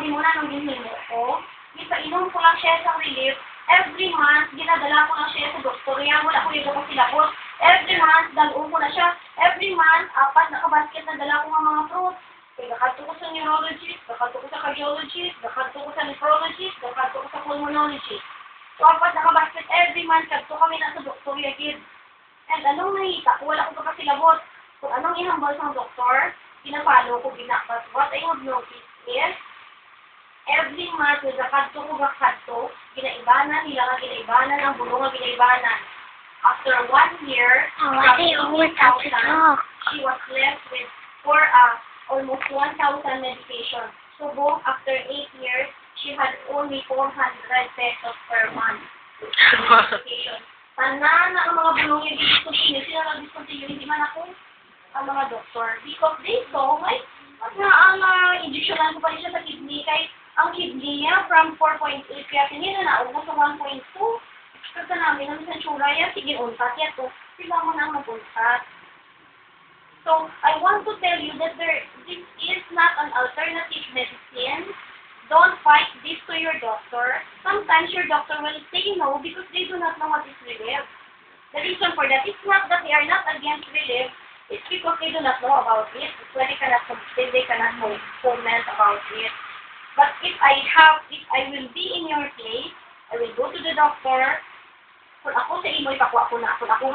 sabi mo na nung hinimo ko, ipainom ko lang siya sa relief. Every month, ginadala ko lang siya sa doktor. Yan, wala ko yung ko silapos. Every month, dalawin ko na siya. Every month, 4 na kabasket na dala ko ng mga fruits. Kaya nakadto ko sa neurologist, nakadto ko sa cardiologist, nakadto ko sa nephrologist, nakadto ko sa pulmonologist. So, 4 na kabasket every month, kadto kami na sa doktor yagid. And anong nakita ko, wala ko kasilabot. Kung anong ihambal sa doktor, pinapalo ko ginapat. What I have noticed is, every month, kadto ko kadto, ginaibanan nila nga ginaibanan, ang bulong nga ginaibanan. After 1 year, she was left with almost 1,000 medication. So, after 8 years, she had only 400 pesos per month. Medication. Tanan na ang mga bulong yung discontinue. Sila nag-discontinue, hindi man ako ang mga doktor. Because they saw, ang injectionan ko pa rin siya sa kidney. Kaya ang kidney niya from 4.8, kaya tinila na nauna sa 1.2. Kasi namin, ang sensura yan, sige, untat yan to. Sila mo na mag-untat. So, I want to tell you that this is not an alternative medicine. Don't fight this to your doctor. Sometimes your doctor will say no because they do not know what is relief. The reason for that is not that they are not against relief. It's because they do not know about it. It's why they cannot comment about it. But if I will be in your place, I will go to the doctor. Kung ako sa imo, ipakwa ko na. Kung ako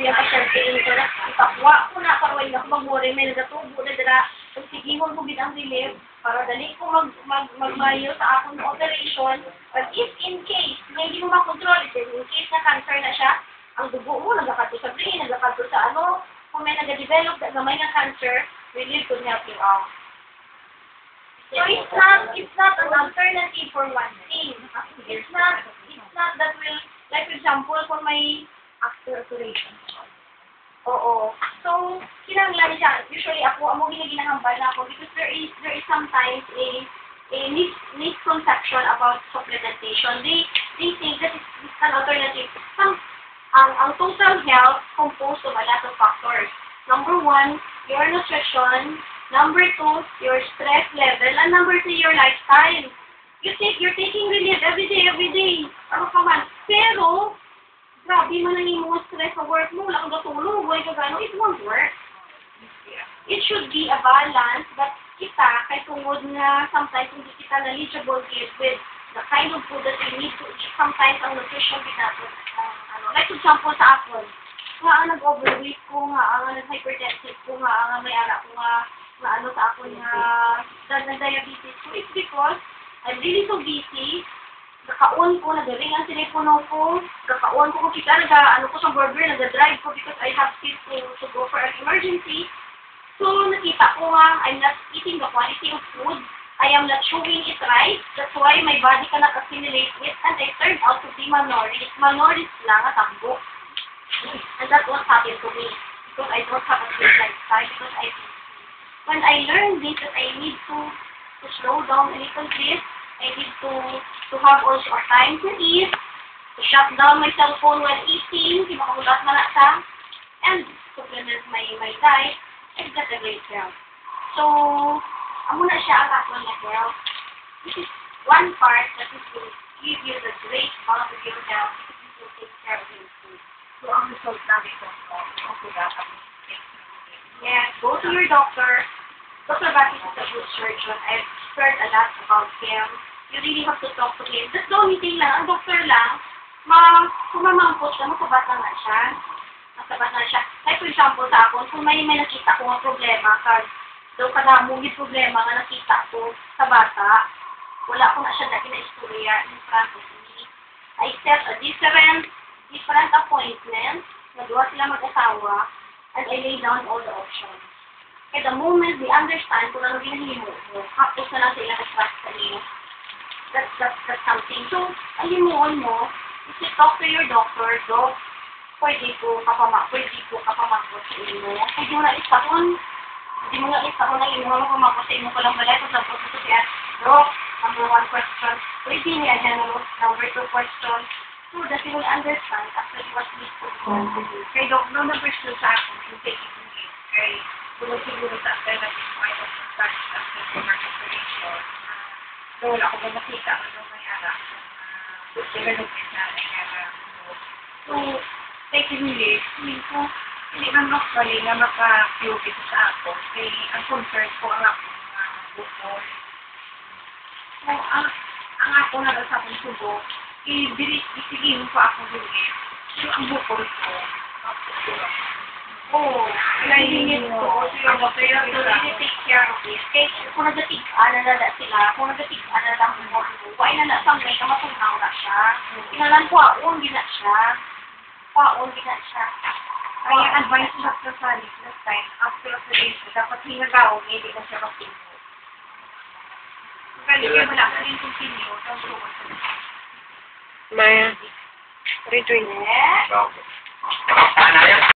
bilang ka-survey ko na, ipakwa ko na, para wala ako mag-worry, may nagatubo na dala, kung sigihon ko bitang relief, para dali ko magmayo sa akong operation. But if in case, hindi mo makontrol, in case na cancer na siya, ang dugo mo, nagkakato sa brain, nagkakato sa kung may nag-develop na gamay ng cancer, relief could help you out. So it's not an alternative for one thing. It's not that will, like for example, kung may after operation. Oo. So, kinanglan siya. Usually ako, amo ginahambal na ako because there is sometimes a misconception about supplementation. They think that it's an alternative. Ang total health composed of a lot of factors. Number 1, your nutrition. Number 2, your stress level. And number 3, your lifestyle. You're taking relief every day. Ano ka man. Pero, grabe man ang imo stress sa work mo. Wala kang gatulong. Buhay ka gano'n. It won't work. It should be a balance. But kita, kay tungod na sometimes hindi kita knowledgeable with the kind of food that you need to eat. Sometimes ang nutrition binato. Like for example sa ako. Nga ang nag-overweight ko, nga ang nag-hypertensive ko, nga ang may ara ko, nga sa ako na diabetes ko. It's because I'm really so busy. Kakaon ko, nag-ring ang telepono ko. Kakaon ko kita, ko sa burger, nag-drive ko because I have to go for an emergency. So, nakita ko nga, I'm not eating the quality of food. I am not chewing it right. That's why my body cannot assimilate it. And I turned out to be malnourished. Malnourished lang at tambo. And that's what happened to me. Because I don't have a good lifestyle. Because when I learned this, that I need to slow down a little bit. I need to have also a time to eat. To shut down my cell phone while eating. Di makamulat man ata. And supplement my diet. I've got a great health. So, amo na siya ang ako na health. This is one part that is will give you the great amount of your health because you will take care of your food. So, ang result namin ito, okay dapat. Yes, go to your doctor. Dr. Batis is a good surgeon. I've heard a lot about him. You really have to talk to him. That's the only thing lang. Ang doctor lang, kung mamangkot ka, masabat na siya. Like for example sa akin, kung may nakita ko ang problema, daw kadamong yung problema nga nakita ko sa bata, wala ko na siya na kina-istorya in front of me. I set a different appointment, nagawa sila mag-asawa, and I lay down all the options. At the moment they understand kung ano ginahimo mo, hapos na lang sila ka-trust sa iyo. That's something. So, alimuon mo, if you talk to your doctor, Doc, pwede ko kapamakot sa inyo. Hindi mo na isakon na inyo mga kapamakot sa inyo ko lang balay kung sabi ko siya, Doc, number 1 question, pwede niya number 2 question, so that you will understand actually what needs to be done to you. Kaya Doc, no number 2 sa akin, yung take it in it. Kaya, siguro sa alternative, I don't start after the market operation. So, wala ko ba makita ano may anak. Development na kaya. So, secondly, hindi man makbali na maka-cute sa ako. Kaya ang concern ko ang ako mga bukol. So, ang ako na sa akong subo, isigin ko ako ulit. So, ang bukol ko, Nahihingit ko. So, really take care of it. Kaya kung nagatig-an na sila, kung nagatig-an na lang mo, why na nasangay ka matunaw na siya. Inalan ko, aon gina siya. Paon gina siya. kaya advice sa kasali last time, after operation, dapat hinagaw, hindi na siya mag-continue. Kaya wala ka rin continue, don't go on. Maya, what are you doing? Eh? Ano yan?